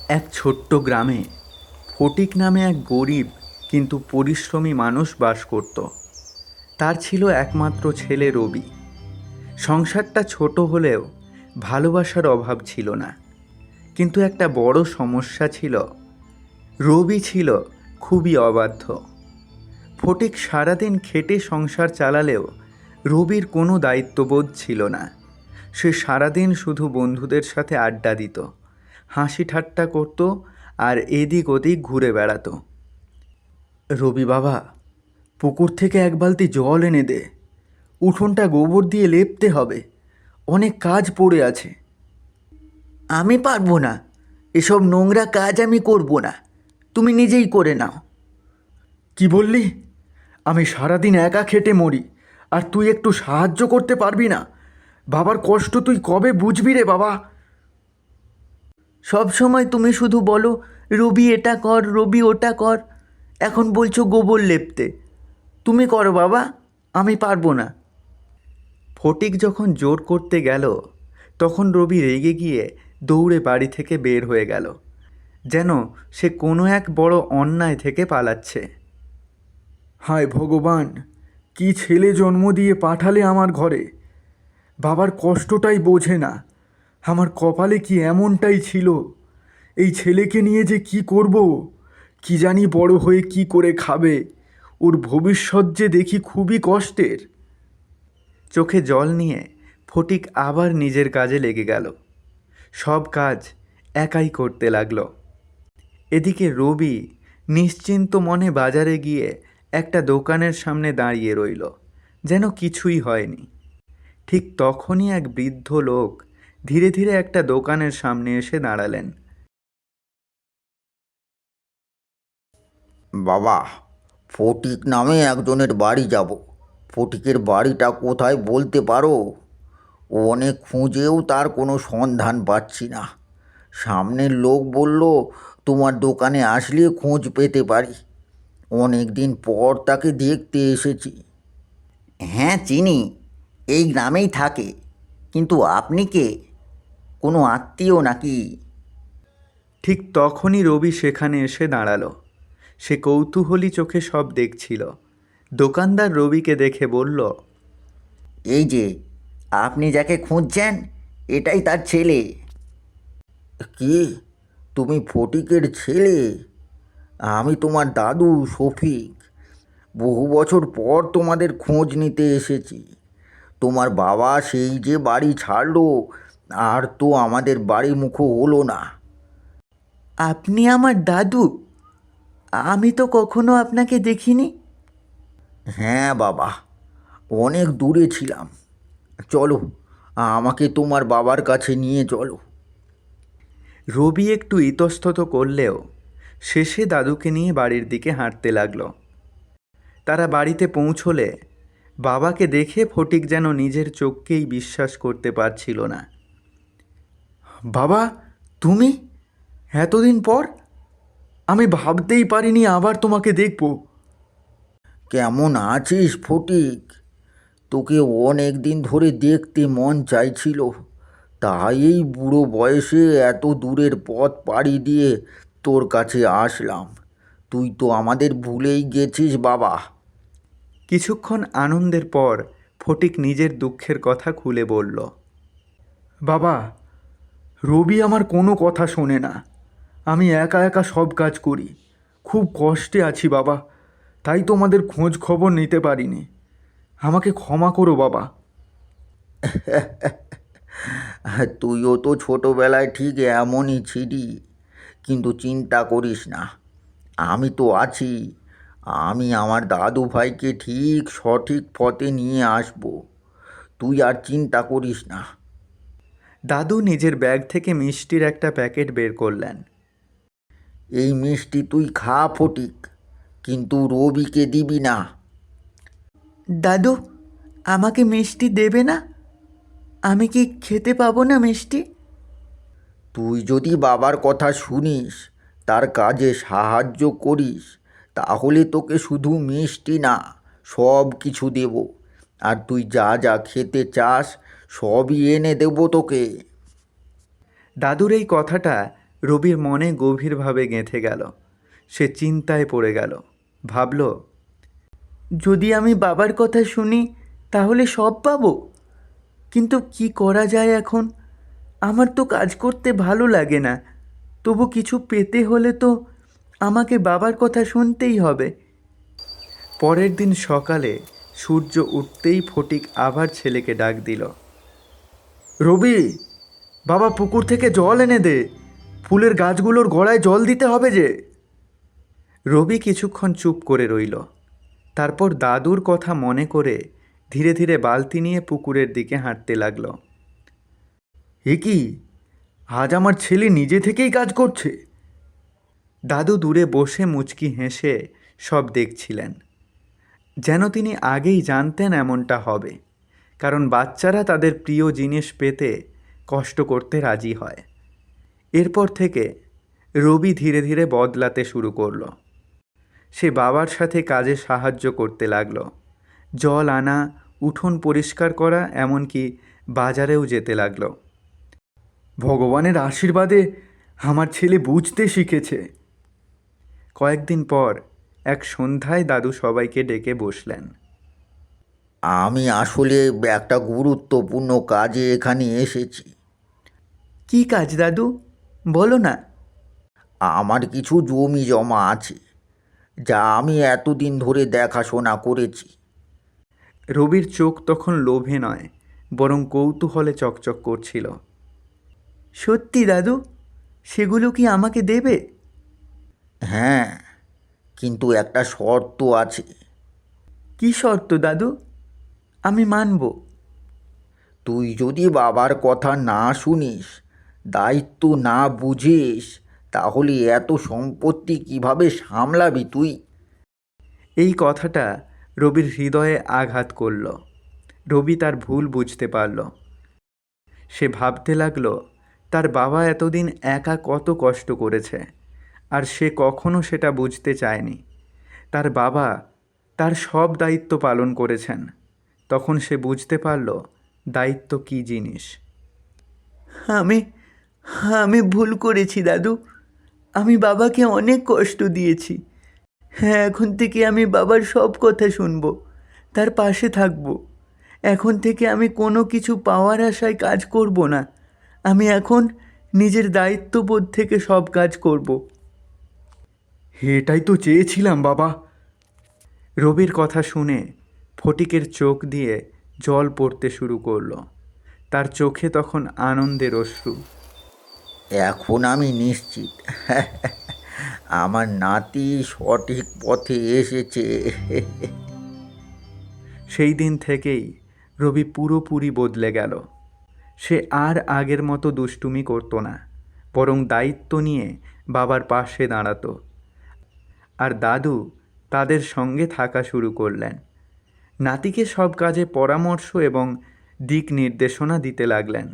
এক ছোট্ট গ্রামে ফটিক নামে এক গরিব কিন্তু পরিশ্রমী মানুষ বাস করত। তার ছিল একমাত্র ছেলে রবি। সংসারটা ছোট হলেও ভালোবাসার অভাব ছিল না। কিন্তু একটা বড় সমস্যা ছিল, রবি ছিল খুবই অবাধ্য। ফটিক সারাদিন খেটে সংসার চালালেও রবির কোনো দায়িত্ববোধ ছিল না। সে সারাদিন শুধু বন্ধুদের সাথে আড্ডা দিত, হাসি ঠাট্টা করত আর এদিক ওদিক ঘুরে বেড়াতো। রবি বাবা, পুকুর থেকে এক বালতি জল এনে দে, উঠোনটা গোবর দিয়ে লেপতে হবে, অনেক কাজ পড়ে আছে। আমি পারবো না, এসব নোংরা কাজ আমি করব না, তুমি নিজেই করে নাও। কি বললি? আমি সারাদিন একা খেটে মরি আর তুই একটু সাহায্য করতে পারবি না? বাবার কষ্ট তুই কবে বুঝবি রে বাবা? সব সময় তুমি শুধু বলো রবি এটা কর, রবি ওটা কর, এখন বলছো গোবর লেপতে। তুমি করো বাবা, আমি পারবো না। ফটিক যখন জোর করতে গেল তখন রবি রেগে গিয়ে দৌড়ে বাড়ি থেকে বের হয়ে গেল, যেন সে কোনো এক বড় অন্যায় থেকে পালাচ্ছে। হায় ভগবান, কি ছেলে জন্ম দিয়ে পাঠালে আমার ঘরে! বাবার কষ্টটাই বোঝে না। আমার কপালে কি এমনটাই ছিল? এই ছেলেকে নিয়ে যে কি করব, কি জানি বড় হয়ে কি করে খাবে। ওর ভবিষ্যৎ যে দেখি খুবই কষ্টের। চোখে জল নিয়ে ফটিক আবার নিজের কাজে লেগে গেল। সব কাজ একাই করতে লাগলো। এদিকে রবি নিশ্চিন্ত মনে বাজারে গিয়ে একটা দোকানের সামনে দাঁড়িয়ে রইল, যেন কিছুই হয়নি। ঠিক তখনই এক বৃদ্ধ লোক ধীরে ধীরে একটা দোকানের সামনে এসে দাঁড়ালেন। বাবা, ফটিক নামে একজনের বাড়ি যাব। ফটিকের বাড়িটা কোথায় বলতে পারো? অনেক খুঁজেও তার কোনো সন্ধান পাচ্ছি না। সামনের লোক বলল তোমার দোকানে আসলে খোঁজ পেতে পারি। অনেক দিন পর তাকে দেখতে এসেছি। হ্যাঁ, চিনি, এই গ্রামেই থাকে। কিন্তু আপনি কে? কোনো আত্মীয় নাকি? ঠিক তখনই রবি সেখানে এসে দাঁড়ালো। সে কৌতূহলী চোখে সব দেখছিল। দোকানদার রবিকে দেখে বলল, এই যে, আপনি যাকে খুঁজছেন এটাই তার ছেলে। কি, তুমি ফটিকের ছেলে? আমি তোমার দাদু শফিক। বহু বছর পর তোমাদের খোঁজ নিতে এসেছি। তোমার বাবা সেই যে বাড়ি ছাড়লো, আর তো আমাদের বাড়ি মুখো হলো না। আপনি আমার দাদু? আমি তো কখনো আপনাকে দেখিনি। হ্যাঁ বাবা, অনেক দূরে ছিলাম। চলো, আমাকে তোমার বাবার কাছে নিয়ে চলো। রবি একটু ইতস্তত করলেও শেষে দাদুকে নিয়ে বাড়ির দিকে হাঁটতে লাগলো। তারা বাড়িতে পৌঁছলে বাবাকে দেখে ফটিক যেন নিজের চোখকেই বিশ্বাস করতে পারছিল না। বাবা, তুমি এতদিন পর! আমি ভাবতেই পারিনি আবার তোমাকে দেখব। কেমন আছিস ফটিক? তোকে অনেক দিন ধরে দেখতে মন চাইছিল, তাই এই বুড়ো বয়সে এত দূরের পথ পাড়ি দিয়ে তোর কাছে আসলাম। তুই তো আমাদের ভুলেই গেছিস বাবা। কিছুক্ষণ আনন্দের পর ফটিক নিজের দুঃখের কথা খুলে বলল। বাবা, রবি আমার কোনো কথা শোনে না। আমি একা একা সব কাজ করি, খুব কষ্টে আছি বাবা, তাই তোমাদের খোঁজ খবর নিতে পারিনি। আমাকে ক্ষমা করো বাবা। তুইও তো ছোটোবেলায় ঠিক এমনই ছিলি, কিন্তু চিন্তা করিস না, আমি তো আছি। আমি আমার দাদু ভাইকে ঠিক সঠিক পথে নিয়ে আসব। তুই আর চিন্তা করিস না। দাদু নিজের ব্যাগ থেকে মিষ্টির একটা প্যাকেট বের করলেন। এই মিষ্টি তুই খা ফটিক, কিন্তু রবিকে দিবি না। দাদু, আমাকে মিষ্টি দেবে না? আমি কি খেতে পাবো না মিষ্টি? তুই যদি বাবার কথা শুনিস, তার কাজে সাহায্য করিস, তাহলে তোকে শুধু মিষ্টি না, সব কিছু দেব। আর তুই যা যা খেতে চাস সবই এনে দেব তোকে। দাদুর এই কথাটা রবির মনে গভীরভাবে গেঁথে গেল। সে চিন্তায় পড়ে গেল। ভাবল, যদি আমি বাবার কথা শুনি তাহলে সব পাবো, কিন্তু কি করা যায় এখন? আমার তো কাজ করতে ভালো লাগে না, তবু কিছু পেতে হলে তো আমাকে বাবার কথা শুনতেই হবে। পরের দিন সকালে সূর্য উঠতেই ফটিক আবার ছেলেকে ডাক দিল। রবি, বাবা পুকুর থেকে জল এনে দে, ফুলের গাছগুলোর গোড়ায় জল দিতে হবে যে। রবি কিছুক্ষণ চুপ করে রইল। তারপর দাদুর কথা মনে করে ধীরে ধীরে বালতি নিয়ে পুকুরের দিকে হাঁটতে লাগলো। এ কি, আজ আমার ছেলে নিজে থেকেই কাজ করছে? দাদু দূরে বসে মুচকি হেসে সব দেখছিলেন, যেন তিনি আগেই জানতেন এমনটা হবে, কারণ বাচ্চারা তাদের প্রিয় জিনিস পেতে কষ্ট করতে রাজি হয়। এরপর থেকে রবি ধীরে ধীরে বদলাতে শুরু করলো। সে বাবার সাথে কাজে সাহায্য করতে লাগলো, জল আনা, উঠোন পরিষ্কার করা, এমনকি বাজারেও যেতে লাগলো। ভগবানের আশীর্বাদে আমার ছেলে বুঝতে শিখেছে। কয়েকদিন পর এক সন্ধ্যায় দাদু সবাইকে ডেকে বসলেন। আমি আসলে একটা গুরুত্বপূর্ণ কাজে এখানে এসেছি। কি কাজ দাদু, বলো না। আমার কিছু জমি জমা আছে, যা আমি এতদিন ধরে দেখাশোনা করেছি। রবির চোখ তখন লোভে নয়, বরং কৌতূহলে চকচক করছিল। সত্যি দাদু, সেগুলো কি আমাকে দেবে? হ্যাঁ, কিন্তু একটা শর্ত আছে। কি শর্ত দাদু? আমি মানব। তুই যদি বাবার কথা না শুনিস, দায়িত্ব না বুঝিস, তাহলে এত সম্পত্তি কিভাবে সামলাবি তুই? এই কথাটা রবির হৃদয়ে আঘাত করল। রবি তার ভুল বুঝতে পারল। সে ভাবতে লাগলো, তার বাবা এতদিন একা কত কষ্ট করেছে, আর সে কখনো সেটা বুঝতে চায়নি। তার বাবা তার সব দায়িত্ব পালন করেছেন। তখন সে বুঝতে পারল দায়িত্ব কী জিনিস। আমি আমি ভুল করেছি দাদু। আমি বাবাকে অনেক কষ্ট দিয়েছি। হ্যাঁ, এখন থেকে আমি বাবার সব কথা শুনবো, তার পাশে থাকবো। এখন থেকে আমি কোনো কিছু পাওয়ার আশায় কাজ করব না। আমি এখন নিজের দায়িত্ববোধ থেকে সব কাজ করব। এটাই তো চেয়েছিলাম বাবা। রবির কথা শুনে ফটিকের চোখ দিয়ে জল পড়তে শুরু করলো। তার চোখে তখন আনন্দের অশ্রু। এখন আমি নিশ্চিত আমার নাতি সঠিক পথে এসেছে। সেই দিন থেকেই রবি পুরোপুরি বদলে গেল। সে আর আগের মতো দুষ্টুমি করতো না, বরং দায়িত্ব নিয়ে বাবার পাশে দাঁড়াতো। আর দাদু তাদের সঙ্গে থাকা শুরু করলেন। নাতিকে সব কাজে পরামর্শ এবং দিক নির্দেশনা দিতে লাগলেন।